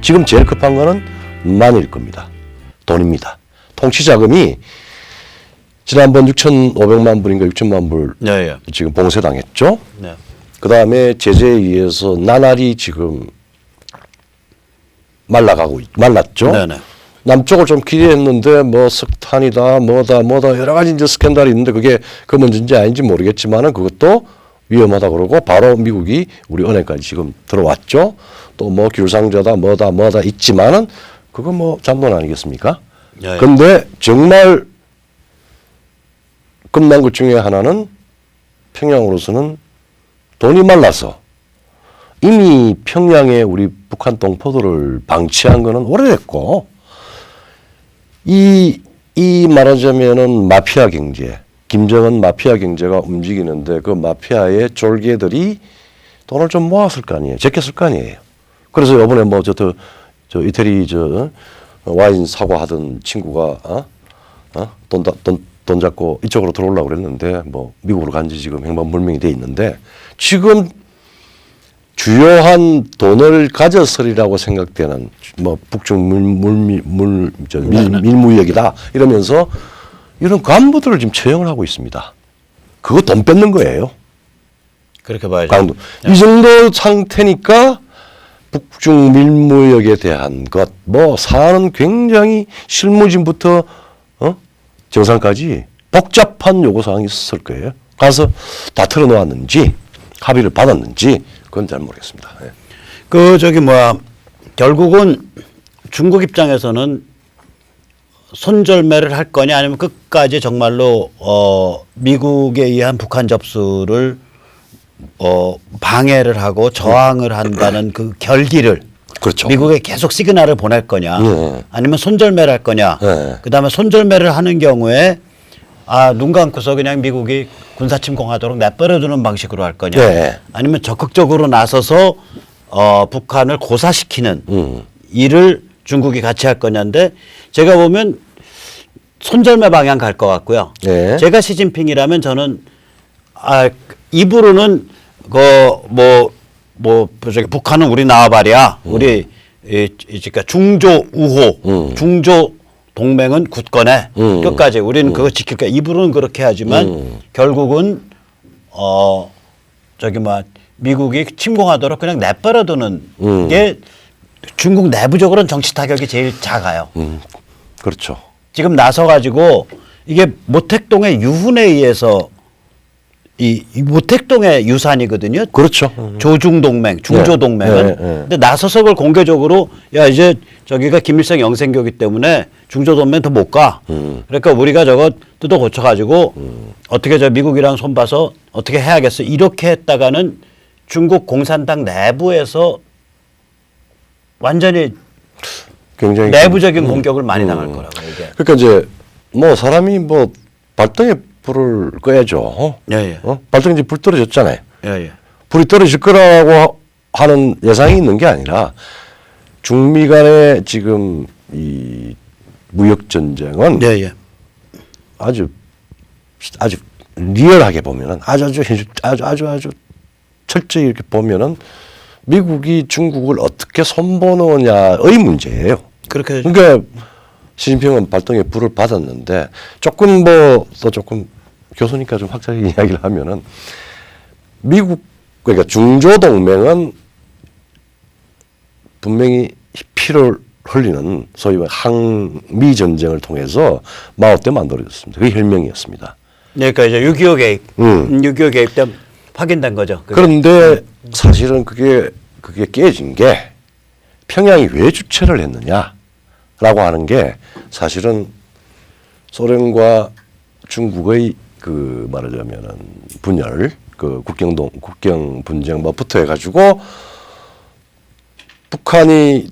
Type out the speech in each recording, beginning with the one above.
지금 제일 급한 거는 만일 겁니다. 돈입니다. 통치자금이 지난번 6,500만 불인가 6천만 불 네, 예. 지금 봉쇄당했죠. 네. 그 다음에 제재에 의해서 나날이 지금 말랐죠. 네네. 남쪽을 좀 기대했는데 뭐 석탄이다 뭐다 여러 가지 이제 스캔들이 있는데 그게 그 문제인지 아닌지 모르겠지만은 그것도 위험하다 그러고 바로 미국이 우리 은행까지 지금 들어왔죠. 또 뭐 귤상자다 뭐다 있지만은 그건 뭐 잔돈 아니겠습니까? 예. 근데 정말 끝난 것 중에 하나는 평양으로서는 돈이 말라서 이미 평양에 우리 북한 동포들을 방치한 거는 오래됐고 이 말하자면은 마피아 경제, 김정은 마피아 경제가 움직이는데 그 마피아의 졸개들이 돈을 좀 모았을 거 아니에요. 제꼈을 거 아니에요. 그래서 이번에 뭐 저 이태리 와인 사고하던 친구가 돈 잡고 이쪽으로 들어오려고 그랬는데 뭐 미국으로 간지 지금 행방불명이 돼 있는데 지금 주요한 돈을 가졌으리라고 생각되는 뭐 북중 밀무역이다 이러면서 이런 간부들을 지금 채용을 하고 있습니다. 그거 돈 뺏는 거예요. 그렇게 봐야죠. 강도. 이 정도 상태니까 북중 밀무역에 대한 것, 뭐 사안은 굉장히 실무진부터 정상까지 복잡한 요구사항이 있었을 거예요. 가서 다 털어놓았는지 합의를 받았는지 그건 잘 모르겠습니다. 네. 결국은 중국 입장에서는 손절매를 할 거냐 아니면 끝까지 정말로 미국에 의한 북한 접수를 방해를 하고 저항을 한다는 그 결기를 그렇죠. 미국에 계속 시그널을 보낼 거냐 아니면 손절매를 할 거냐 그다음에 손절매를 하는 경우에 눈 감고서 그냥 미국이 군사 침공하도록 내버려두는 방식으로 할 거냐 아니면 적극적으로 나서서 북한을 고사시키는 일을 중국이 같이 할 거냐인데 제가 보면 손절매 방향 갈 것 같고요. 제가 시진핑이라면 저는 입으로는 저기 북한은 우리 나와바리야. 우리 그러니까 중조 우호, 중조 동맹은 굳건해. 끝까지 우리는 그거 지킬 거야. 입으로는 그렇게 하지만 결국은 미국이 침공하도록 그냥 내버려두는 게 중국 내부적으로는 정치 타격이 제일 작아요. 그렇죠. 지금 나서가지고 이게 모택동의 유훈에 의해서 이 모택동의 유산이거든요. 그렇죠. 조중동맹, 중조동맹은. 근데 나서서 그걸 공개적으로 야 이제 저기가 김일성 영생교기 때문에 중조동맹 더 못 가. 그러니까 우리가 저거 뜯어 고쳐가지고 어떻게 저 미국이랑 손봐서 어떻게 해야겠어. 이렇게 했다가는 중국 공산당 내부에서 완전히 굉장히 내부적인 공격을 많이 당할 거라고 이게. 그러니까 이제 뭐 사람이 뭐 발등에 불을 꺼야죠. 발등에 이제 불 떨어졌잖아요. 불이 떨어질 거라고 하는 예상이 있는 게 아니라 중미 간의 지금 이 무역 전쟁은 아주 리얼하게 보면은 아주 철저히 이렇게 보면은 미국이 중국을 어떻게 손보느냐의 문제예요. 그렇게 그러니까 시진핑은 발등에 불을 받았는데 조금 교수니까 좀 확실하게 이야기를 하면은 미국 그러니까 중조 동맹은 분명히 피를 흘리는 소위 항미 전쟁을 통해서 마오 때 만들어졌습니다. 그게 혈명이었습니다. 그러니까 이제 6.25 개입, 6.25 개입 때 확인된 거죠. 그게. 그런데 사실은 그게 깨진 게 평양이 왜 주최를 했느냐라고 하는 게 사실은 소련과 중국의 그 말하자면은 분열, 그 국경 분쟁 뭐부터 해가지고 북한이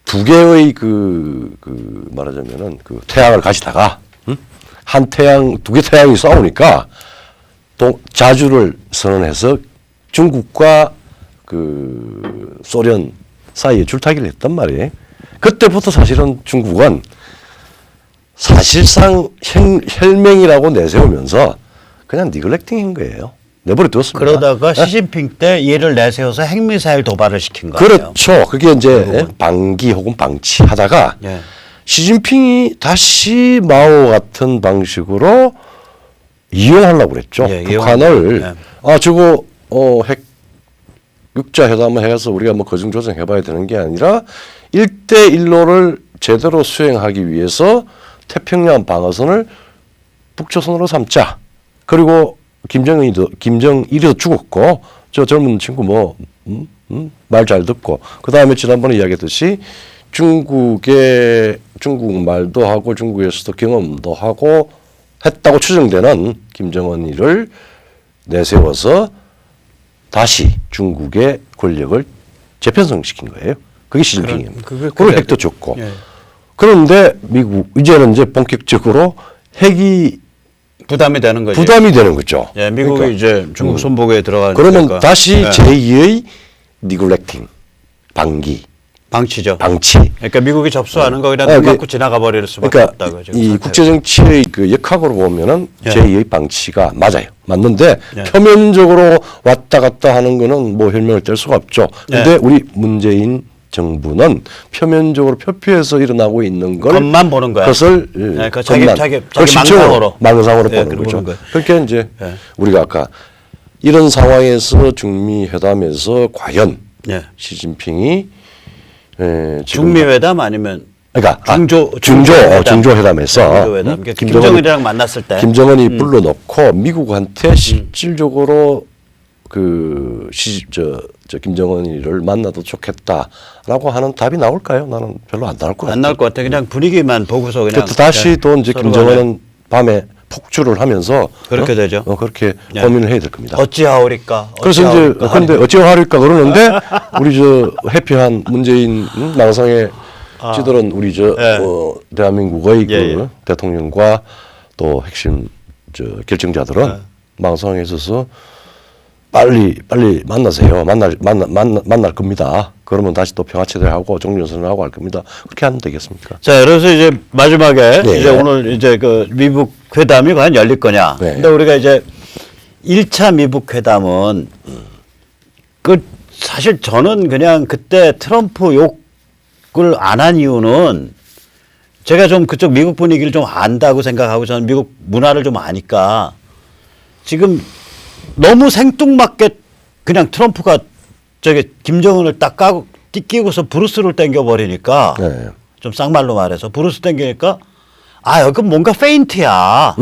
두 개의 그 말하자면은 그 태양을 가지다가 두 개 태양이 싸우니까 또 자주를 선언해서 중국과 그 소련 사이에 줄타기를 했단 말이에요. 그때부터 사실은 중국은 사실상 혈맹이라고 내세우면서 그냥 니글렉팅한 거예요. 내버려 두었습니다. 그러다가 시진핑 때 얘를 내세워서 핵미사일 도발을 시킨 거예요. 그렇죠. 그게 이제 방기 혹은 방치하다가 예. 시진핑이 다시 마오 같은 방식으로 이용하려고 그랬죠. 예, 북한을 예. 저거 핵 육자 회담을 해서 우리가 뭐 거중 조정해봐야 되는 게 아니라 1대1로를 제대로 수행하기 위해서 태평양 방어선을 북조선으로 삼자. 그리고 김정일이도 죽었고 저 젊은 친구 말 잘 듣고 그 다음에 지난번에 이야기했듯이 중국 말도 하고 중국에서도 경험도 하고 했다고 추정되는 김정은이를 내세워서 다시 중국의 권력을 재편성시킨 거예요. 그게 시진핑입니다. 그리고 핵도 줬고. 예. 그런데 미국 이제는 이제 본격적으로 핵이 부담이 되는 거죠. 부담이 되는 거죠. 예, 미국이 그러니까, 이제 중국 손목에 들어가니까. 그러면 다시 예. 제2의 니글렉팅 방기 방치죠. 방치. 그러니까 미국이 접수하는 거 그냥 눈 감고 지나가 버릴 수밖에 그러니까 없다고 지금 이 상태가. 국제 정치의 그 역학으로 보면은 예. 제2의 방치가 맞아요. 맞는데 예. 표면적으로 왔다 갔다 하는 거는 뭐 혈명을 뗄 수가 없죠. 근데 예. 우리 문재인 정부는 표면적으로 표피해서 일어나고 있는 걸 겉만 보는 거야. 그것을 네, 그 겉만, 자기 그걸 실제로 망상으로 예, 보는 그렇게 거죠. 보는 거예요. 그렇게 이제 예. 우리가 아까 이런 상황에서 중미 회담에서 과연 예. 시진핑이 지금 중미회담 아니면 그러니까 중조회담. 중조회담에서 중조회담. 김정은이랑 만났을 때 김정은이 불러놓고 미국한테 실질적으로 저 김정은이를 만나도 좋겠다라고 하는 답이 나올까요? 나는 별로 안 나올 것 같아요. 안 나올 것 같아. 그냥 분위기만 보고서 그냥 다시 또 이제 서로 김정은은 밤에 폭주를 하면서 그렇게 되죠. 그렇게 예. 고민을 해야 될 겁니다. 어찌하오리까. 그래서 이제 근데 어찌하리까 그러는데 우리 저 해피한 문재인 망상에 찌들은 우리 저 예. 대한민국의 예, 그 예. 대통령과 또 핵심 저 결정자들은 망상에 있어서 빨리 만나세요. 만날 겁니다. 그러면 다시 또 평화체제하고 종전선언하고 할 겁니다. 그렇게 하면 되겠습니까? 자, 그래서 이제 마지막에 네. 이제 오늘 이제 그 미북 회담이 과연 열릴 거냐. 네. 근데 우리가 이제 1차 미북 회담은 그 사실 저는 그냥 그때 트럼프 욕을 안 한 이유는 제가 좀 그쪽 미국 분위기를 좀 안다고 생각하고 저는 미국 문화를 좀 아니까 지금 너무 생뚱맞게 그냥 트럼프가 저기 김정은을 딱 끼고서 브루스를 땡겨버리니까 네. 좀 쌍말로 말해서 브루스 땡기니까 여기 뭔가 페인트야.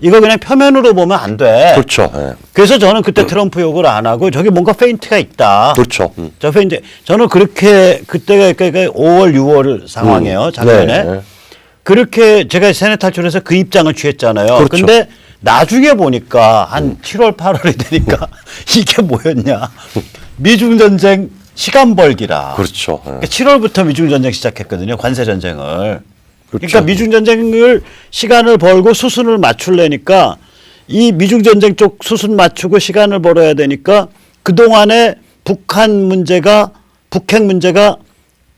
이거 그냥 표면으로 보면 안 돼. 그렇죠. 예. 그래서 저는 그때 트럼프 욕을 안 하고 저기 뭔가 페인트가 있다. 그렇죠. 저 페인트 저는 그렇게 그때가 그러니까 5월 6월 상황이에요. 작년에. 네. 그렇게 제가 세뇌 탈출해서 그 입장을 취했잖아요. 그렇죠. 근데 나중에 보니까 한 7월 8월이 되니까 이게 뭐였냐. 미중 전쟁 시간 벌기라. 그렇죠. 예. 그러니까 7월부터 미중 전쟁 시작했거든요. 관세 전쟁을. 그렇죠. 그러니까 미중 전쟁을 시간을 벌고 수순을 맞추려니까 이 미중 전쟁 쪽 수순 맞추고 시간을 벌어야 되니까 그동안에 북핵 문제가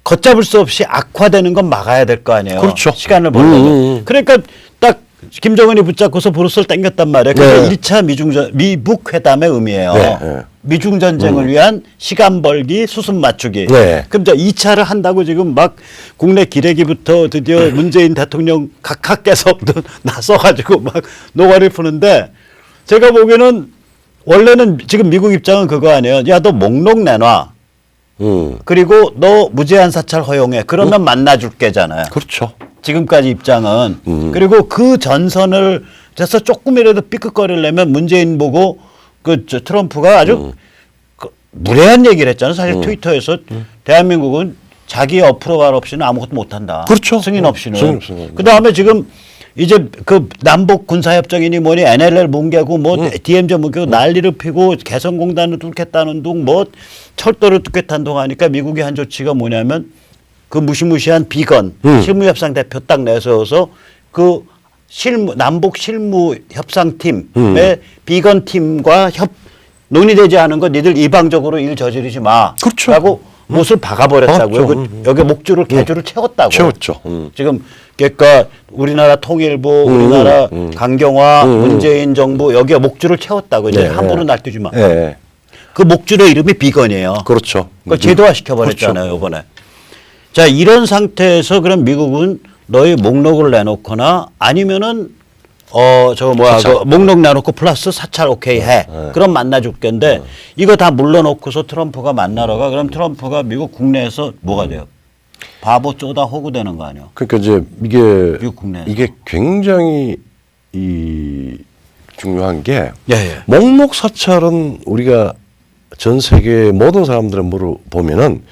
걷잡을 수 없이 악화되는 건 막아야 될 거 아니에요. 그렇죠. 시간을 벌려면. 그러니까 딱 김정은이 붙잡고서 브루스를 땡겼단 말이에요. 그게 네. 1차 미북 회담의 의미예요. 네, 네. 미중 전쟁을 위한 시간 벌기, 수순 맞추기. 네. 그럼 저 2차를 한다고 지금 막 국내 기레기부터 드디어 문재인 대통령 각하께서 나서가지고 막 노가리를 푸는데 제가 보기에는 원래는 지금 미국 입장은 그거 아니에요. 야, 너 목록 내놔. 그리고 너 무제한 사찰 허용해. 그러면 만나줄게잖아요. 그렇죠. 지금까지 입장은. 그리고 그 전선을 돼서 조금이라도 삐끗거리려면 문재인 보고 저 트럼프가 아주 무례한 얘기를 했잖아요. 사실 트위터에서 대한민국은 자기 어프로발 없이는 아무것도 못한다. 그렇죠. 승인 없이는. 승인 없이는. 그다음에 지금 이제 그 남북 군사협정이니 뭐니 NLL 뭉개고 뭐 DMZ 뭉개고 난리를 피고 개성공단을 뚫겠다는 둥 뭐 철도를 뚫겠다는 둥 하니까 미국의 한 조치가 뭐냐면 그 무시무시한 비건 실무협상 대표 딱 내세워서 그 남북 실무협상팀의 비건 팀과 논의되지 않은 거 니들 일방적으로 일 저지르지 마. 그렇죠. 라고 못을 박아버렸다고요. 박았죠. 여기 목줄을 개줄을 채웠다고. 채웠죠. 지금 그러니까 우리나라 통일부, 우리나라 강경화, 문재인 정부 여기에 목줄을 채웠다고 이제 네, 함부로 네. 날뛰지 마. 예. 그 목줄의 이름이 비건이에요. 그렇죠. 그걸 제도화 시켜버렸잖아요, 그렇죠. 이번에. 자, 이런 상태에서 그럼 미국은 너희 목록을 내놓거나 아니면은 사찰. 그 목록 내놓고 플러스 사찰 오케이 해. 그럼 만나줄 건데 이거 다 물러놓고서 트럼프가 만나러 가. 그럼 트럼프가 미국 국내에서 뭐가 돼요? 바보 쪼다 호구 되는 거 아니에요? 그러니까 이제 미국 국내에서. 이게 굉장히 이 중요한 게 예, 예. 목록 사찰은 우리가 전 세계 모든 사람들의 물어보면은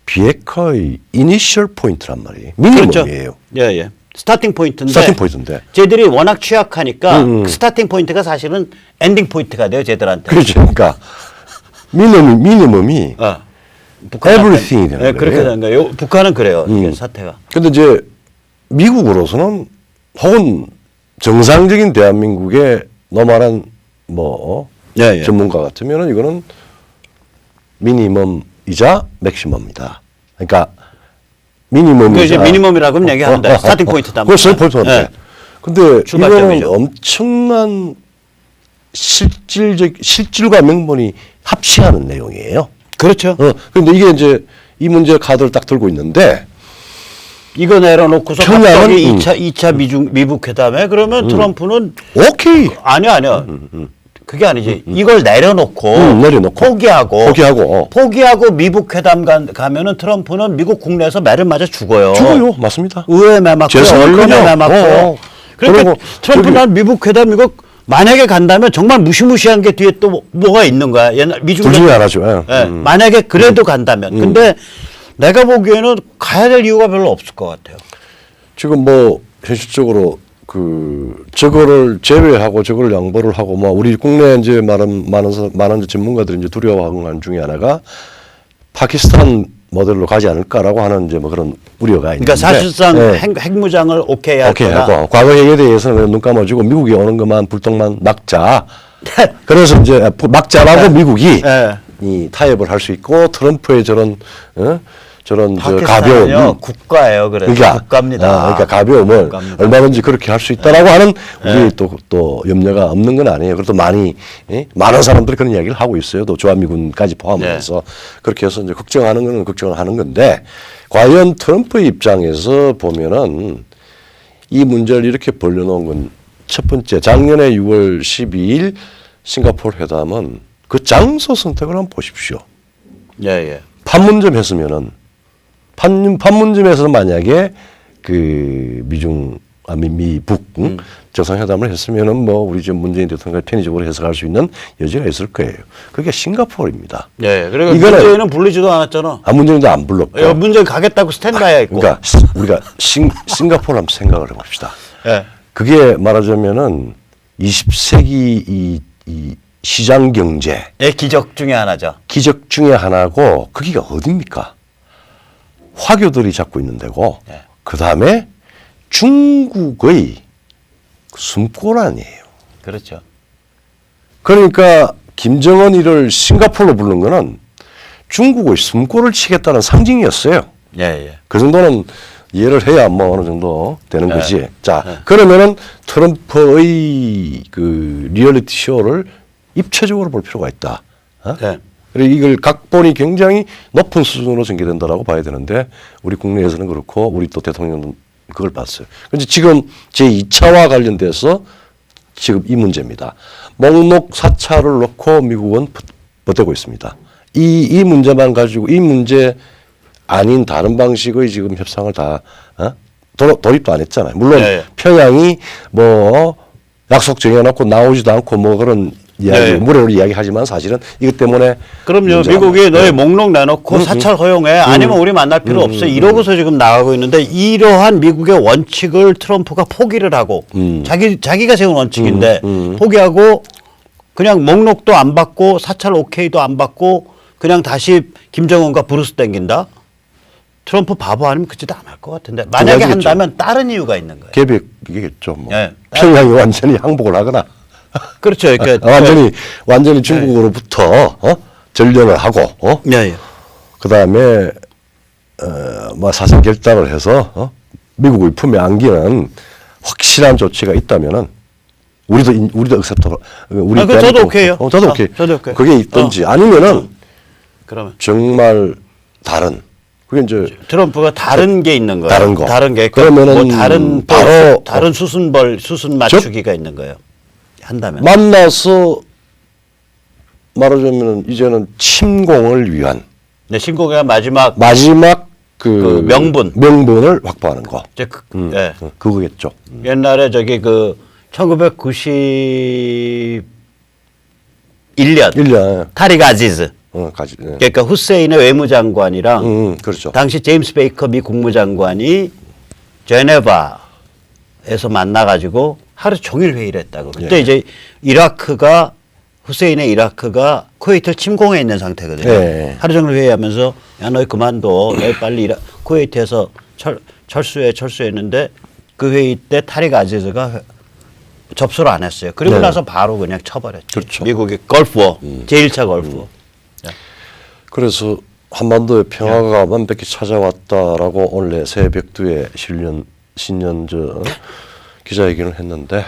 비핵화의 이니셜 포인트란 말이에요. 미니멈이에요. 예, 예. 스타팅 포인트인데. 스타팅 포인트인데. 쟤들이 워낙 취약하니까 그 스타팅 포인트가 사실은 엔딩 포인트가 돼요, 쟤들한테. 그렇죠. 그러니까 미니멈이 everything이 되는 네, 거예요. 그렇게 되는 거예요. 북한은 그래요. 이게 사태가. 근데 이제 미국으로서는 혹은 정상적인 대한민국의 너만한 뭐 예, 예. 전문가 같으면은 이거는 미니멈이자 맥시멈이다. 그러니까 미니멈이자 그 이제 미니멈이라고 하면 얘기하는데 스타팅 포인트다. 그거 스타팅 포인트인데. 예. 근데 이거는 출발점이죠. 엄청난 실질과 명분이 합치하는 내용이에요. 그렇죠. 근데 이게 이제 이 문제 카드를 딱 들고 있는데 이거 내려놓고서 평양은, 갑자기 2차 미북 회담에 그러면 트럼프는 오케이. 아니야. 그게 아니지. 이걸 내려놓고 포기하고 미북 회담 가면은 트럼프는 미국 국내에서 매를 맞아 죽어요. 죽어요. 맞습니다. 의회에 매맞고 죄송해요. 언론에 매맞고. 그러니까 그리고 트럼프 저기- 난 미북 회담 이거 만약에 간다면 정말 무시무시한 게 뒤에 또 뭐가 있는 거야. 옛날 미중 둘 중에 하나죠. 예. 예, 만약에 그래도 간다면. 근데 내가 보기에는 가야 될 이유가 별로 없을 것 같아요. 지금 뭐 현실적으로 그 저거를 제외하고 저거를 양보를 하고 뭐 우리 국내 이제 많은 이제 전문가들이 이제 두려워하는 중에 하나가 파키스탄 모델로 가지 않을까라고 하는 이제 뭐 그런 우려가 있는데. 그러니까 사실상 예. 핵무장을 오케이 오케이 하거나 하고 과거에 대해서는 그냥 눈 감아주고 미국이 오는 것만 불똥만 막자. 그래서 이제 막자라고 미국이 예. 이 타협을 할 수 있고 트럼프의 저런 저런 저 파키스탄은요 가벼움 국가예요. 그래서 그러니까 국가입니다. 그러니까 가벼움을 국가입니다. 얼마든지 그렇게 할 수 있다라고 하는 우리 또 염려가 없는 건 아니에요. 그래도 많은 사람들이 그런 이야기를 하고 있어요. 또 주한미군까지 포함해서 그렇게 해서 이제 걱정하는 거는 걱정을 하는 건데 과연 트럼프의 입장에서 보면은 이 문제를 이렇게 벌려놓은 건 첫 번째 작년에 6월 12일 싱가포르 회담은 그 장소 선택을 한번 보십시오. 예. 판문점 했으면은 판문점에서 만약에 그 미북 정상회담을 했으면은 뭐 우리 지금 문재인 대통령이 편의적으로 해석할 수 있는 여지가 있을 거예요. 그게 싱가포르입니다. 예. 그리고 이거는- 문재인은 불리지도 않았잖아. 문재인도 안 불렀고. 문재인 가겠다고 스탠바이에 있고. 그러니까 우리가 싱가포르 한번 생각을 해봅시다. 예. 그게 말하자면은 20세기 이 시장 경제 예, 기적 중에 하나죠. 기적 중에 하나고 거기가 어딥니까? 화교들이 잡고 있는 데고 네. 그다음에 중국의 숨골 아니에요. 그렇죠. 그러니까 김정은이를 싱가포르로 부른 거는 중국의 숨골을 치겠다는 상징이었어요. 예. 그 정도는 이해를 해야 뭐 어느 정도 되는 거지. 자, 그러면은 트럼프의 그 리얼리티 쇼를 입체적으로 볼 필요가 있다. 네. 그리고 이걸 각본이 굉장히 높은 수준으로 전개된다라고 봐야 되는데 우리 국내에서는 그렇고 우리 또 대통령은 그걸 봤어요. 그런데 지금 제2차와 관련돼서 지금 이 문제입니다. 목록 사찰을 놓고 미국은 버티고 있습니다. 이 문제만 가지고 이 문제 아닌 다른 방식의 지금 협상을 다 돌입도 안 했잖아요. 물론 네. 평양이 뭐 약속 정해놓고 나오지도 않고 뭐 그런 이야기, 네. 무례로 이야기하지만 사실은 이것 때문에 그럼요. 문제가 미국이 많아요. 너희 목록 내놓고 사찰 허용해. 아니면 우리 만날 필요 없어. 이러고서 지금 나가고 있는데 이러한 미국의 원칙을 트럼프가 포기를 하고 자기가 세운 원칙인데 포기하고 그냥 목록도 안 받고 사찰 오케이도 안 받고 그냥 다시 김정은과 브루스 땡긴다? 트럼프 바보 아니면 그 짓 안 할 것 같은데 만약에 가지겠죠. 한다면 다른 이유가 있는 거예요. 계획이겠죠. 뭐. 예. 평양이 완전히 항복을 하거나 그렇죠. 그러니까 완전히 중국으로부터 전련을 하고 예. 그다음에 뭐 사생 결단을 해서 미국의 품에 안기는 확실한 조치가 있다면은 우리도 액셉터 우리 아, 저도 오케이요. 저도 오케이. 저도 오케이. 그게 있든지 아니면은 그러면 정말 다른 그게 이제 트럼프가 다른 게 있는 거예요. 다른 거. 다른 게 그러면은 뭐 다른 바로 다른 수순 맞추기가 있는 거예요. 한다면. 만나서 말하자면 이제는 침공을 위한 네, 신고가 마지막 그 명분을 확보하는 거. 이제 네. 그거겠죠. 옛날에 저기 그 1991년 1년 타릭 아지즈 네. 그러니까 후세인의 외무장관이랑 그렇죠. 당시 제임스 베이커 미 국무장관이 제네바에서 만나가지고 하루 종일 회의를 했다고. 그때 예. 이제 후세인의 이라크가 쿠웨이트를 침공해 있는 상태거든요. 예. 하루 종일 회의하면서 야 너희 그만둬. 너희 빨리 쿠웨이트에서 철수했는데 그 회의 때 타릭 아지즈가 접수를 안 했어요. 그리고 네. 나서 바로 그냥 쳐버렸죠. 그렇죠. 미국의 걸프워, 제1차 걸프워. 그래서 한반도의 평화가 완벽히 찾아왔다라고 원래 새벽두에 신년 기자회견을 했는데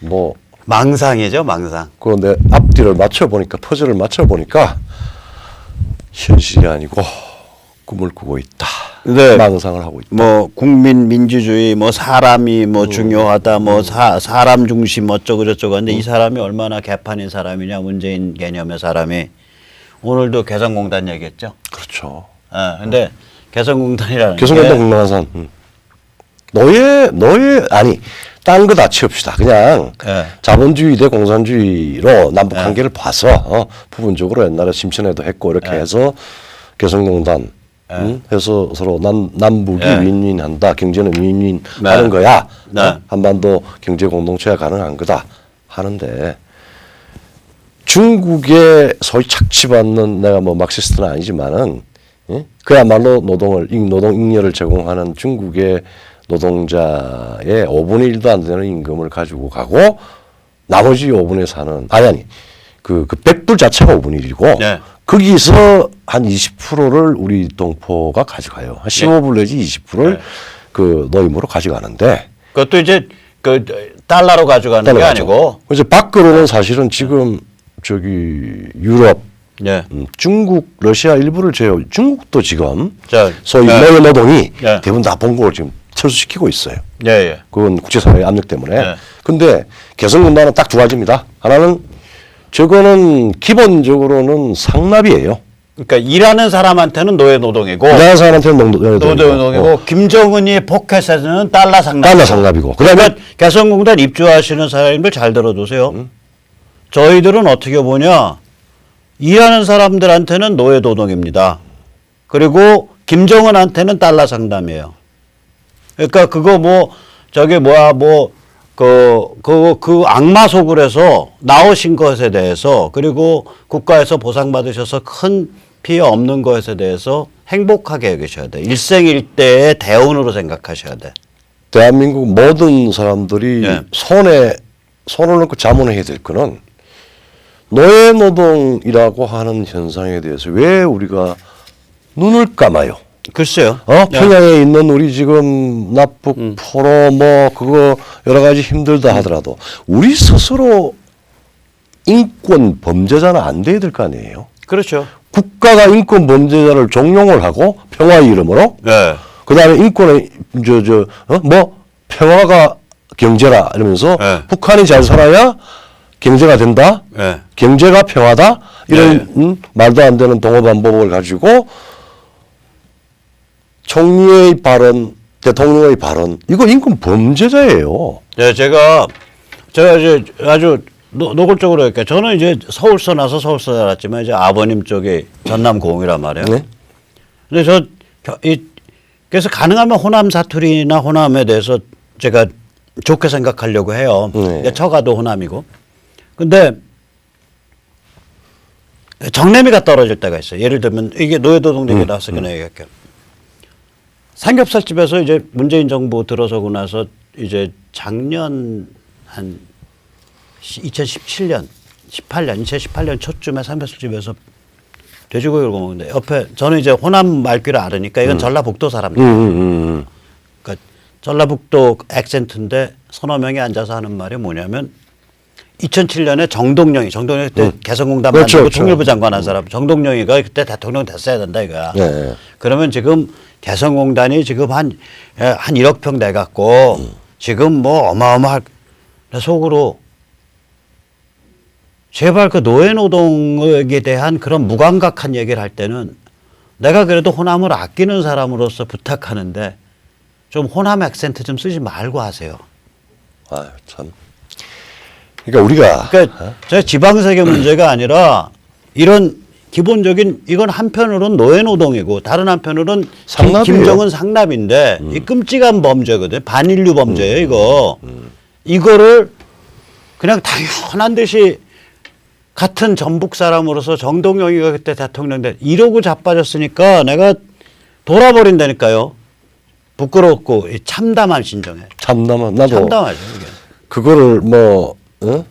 뭐 망상이죠, 망상. 그 내 앞뒤를 맞춰보니까 퍼즐을 맞춰보니까 현실이 아니고 꿈을 꾸고 있다. 네. 망상을 하고 있다. 뭐 국민 민주주의, 뭐 사람이 뭐 중요하다, 뭐 사람 중심 어쩌고 저쩌고 하는데 이 사람이 얼마나 개판인 사람이냐, 문재인 개념의 사람이 오늘도 개성공단 얘기했죠. 그렇죠. 근데 개성공단이라는 개성공단 게 공단산 노예 아니 딴 거 다 치웁시다. 그냥 예. 자본주의 대 공산주의로 남북 관계를 봐서 부분적으로 옛날에 심천에도 했고 이렇게 해서 개성공단 해서 서로 남북이 윈윈한다. 경제는 윈윈하는 거야. 네. 한반도 경제 공동체가 가능한 거다 하는데 중국에 소위 착취받는 내가 뭐 막시스트는 아니지만은 그야말로 노동 잉여를 제공하는 중국의 노동자의 5분의 1도 안 되는 임금을 가지고 가고 나머지 5분의 4는 아니 그 100불 자체가 5분의 1이고 네. 거기서 한 20%를 우리 동포가 가져가요. 한 15불 내지 20%를 그 노임으로 가져가는데 그것도 이제 그 달러로 가져가는 게 아니고 그래서 밖으로는 사실은 지금 저기 유럽 예. 중국, 러시아 일부를 제외 중국도 지금 자, 소위 노예 노동이 네. 대부분 다 본국을 지금 철수시키고 있어요. 예, 예. 그건 국제사회의 압력 때문에. 네. 근데 개성공단은 딱 두 가지입니다. 하나는 저거는 기본적으로는 상납이에요. 그러니까 일하는 사람한테는 노예 노동이고 일하는 사람한테는 노예 노동이고 김정은이 포켓에서는 달러 상납. 달러 상납이고. 그다음에 그러니까 개성공단 입주하시는 사람들 잘 들어두세요. 저희들은 어떻게 보냐. 일하는 사람들한테는 노예 노동입니다. 그리고 김정은한테는 달러 상담이에요. 그러니까 그거 뭐 저게 뭐야 그 악마 속을 해서 나오신 것에 대해서 그리고 국가에서 보상받으셔서 큰 피해 없는 것에 대해서 행복하게 여기셔야 돼. 일생일대의 대운으로 생각하셔야 돼. 대한민국 모든 사람들이 네. 손을 넣고 자문해야 될 거는 노예 노동이라고 하는 현상에 대해서 왜 우리가 눈을 감아요? 글쎄요. 평양에 있는 우리 지금 납북 포로 뭐 그거 여러 가지 힘들다 하더라도 우리 스스로 인권 범죄자는 안 돼야 될 거 아니에요. 그렇죠. 국가가 인권 범죄자를 종용을 하고 평화의 이름으로 네. 그다음에 인권의 뭐 평화가 경제라 이러면서 네. 북한이 잘 살아야 경제가 된다. 네. 경제가 평화다. 이런 말도 안 되는 동어반복을 가지고 총리의 발언, 대통령의 발언 이거 인권 범죄자예요. 네, 제가 이제 아주 노골적으로 할게요. 저는 이제 서울서 나서 서울서 자랐지만 이제 아버님 쪽이 전남 고흥이란 말이에요. 네. 근데 그래서 가능하면 호남 사투리나 호남에 대해서 제가 좋게 생각하려고 해요. 네. 처가도 호남이고. 근데 정내미가 떨어질 때가 있어요. 예를 들면 이게 노예노동 얘기 나왔으니까 내가 얘기할게요. 삼겹살집에서 이제 문재인 정부 들어서고 나서 이제 작년 한 2018년 초쯤에 삼겹살집에서 돼지고기를 먹는데 옆에 저는 이제 호남 말귀를 알으니까 이건 전라북도 사람들. 그러니까 전라북도 액센트인데 서너 명이 앉아서 하는 말이 뭐냐면 2007년에 정동영이 그때 개성공단 그렇죠, 만들고 그렇죠. 통일부 장관 한 사람 정동영이가 그때 대통령 됐어야 된다 이거야. 네. 그러면 지금 개성공단이 지금 한 1억 평 돼 갖고 지금 뭐 어마어마할 속으로 제발 그 노예노동에 대한 그런 무감각한 얘기를 할 때는 내가 그래도 호남을 아끼는 사람으로서 부탁하는데 좀 호남 액센트 좀 쓰지 말고 하세요. 아 참. 그러니까 우리가 그러니까 저 지방세계 문제가 아니라 이런 기본적인 이건 한편으로는 노예노동이고 다른 한편으로는 상납이에요. 김정은 상납인데 이 끔찍한 범죄거든. 반인류 범죄예요 이거. 이거를 그냥 당연한 듯이 같은 전북 사람으로서 정동영이가 그때 대통령 돼 이러고 자빠졌으니까 내가 돌아버린다니까요. 부끄럽고 참담한 진정해. 참담한 나도 참담하죠 이게. 그거를 뭐 어?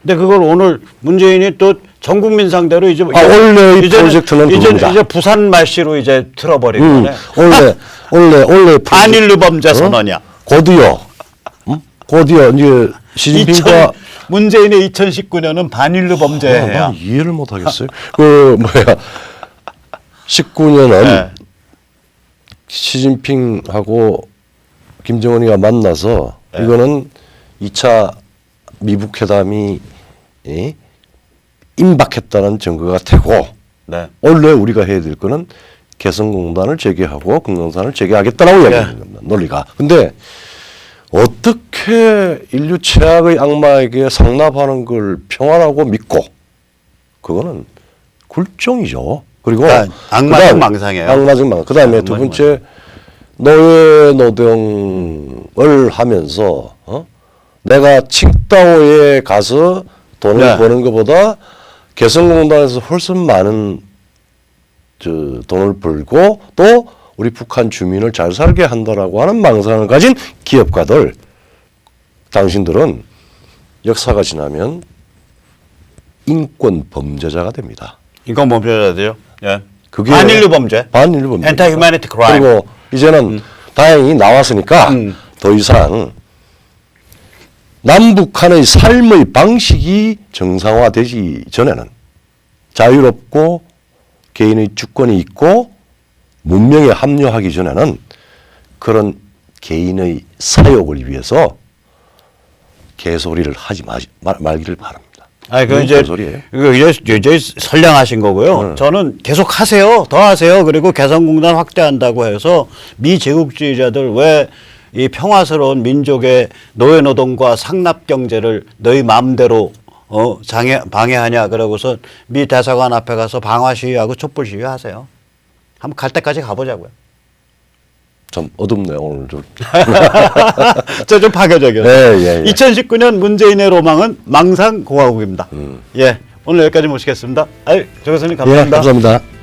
근데 그걸 오늘 문재인이 또 전 국민 상대로 이제 원래 이 프로젝트는 그겁니다. 이제 부산 말씨로 이제 틀어버린 거네. 원래 반인류 범죄 선언이야. 곧이요. 곧이요. 이제 시진핑과 문재인의 2019년은 반인류 범죄예요. 난 이해를 못 하겠어요. 그 뭐야 19년은 네. 시진핑하고 김정은이가 만나서 네. 이거는 2차 미북 회담이 임박했다는 증거가 되고 네. 원래 우리가 해야 될 거는 개성공단을 재개하고 금강산을 재개하겠다라고 이야기하는 겁니다. 논리가. 근데 어떻게 인류 최악의 악마에게 상납하는 걸 평화라고 믿고 그거는 굴종이죠. 그리고 그러니까 악마적 망상이에요. 악마적 망상. 그다음에 두 번째 노예 노동을 하면서 내가 칭다오에 가서 돈을 네. 버는 것보다 개성공단에서 훨씬 많은 돈을 벌고 또 우리 북한 주민을 잘 살게 한다라고 하는 망상을 가진 기업가들 당신들은 역사가 지나면 인권 범죄자가 됩니다. 인권 범죄자들요. 예. 그게 반인류 범죄. 반인류 범죄. Anti humanity crime. 그리고 이제는 다행히 나왔으니까 더 이상 남북한의 삶의 방식이 정상화되기 전에는 자유롭고 개인의 주권이 있고 문명에 합류하기 전에는 그런 개인의 사욕을 위해서 개소리를 하지 말기를 바랍니다. 아니, 그 이제 소리예요. 이제 선량하신 거고요. 저는 계속 하세요. 더 하세요. 그리고 개성공단 확대한다고 해서 미제국주의자들 왜 이 평화스러운 민족의 노예노동과 상납 경제를 너희 마음대로 방해하냐 그러고서 미 대사관 앞에 가서 방화 시위하고 촛불 시위 하세요. 한번 갈 때까지 가보자고요. 좀 어둡네요 오늘 좀. 저 좀 파격적이었어요. 예. 2019년 문재인의 로망은 망상공화국입니다. 예, 오늘 여기까지 모시겠습니다. 조 교수님 감사합니다. 예, 감사합니다.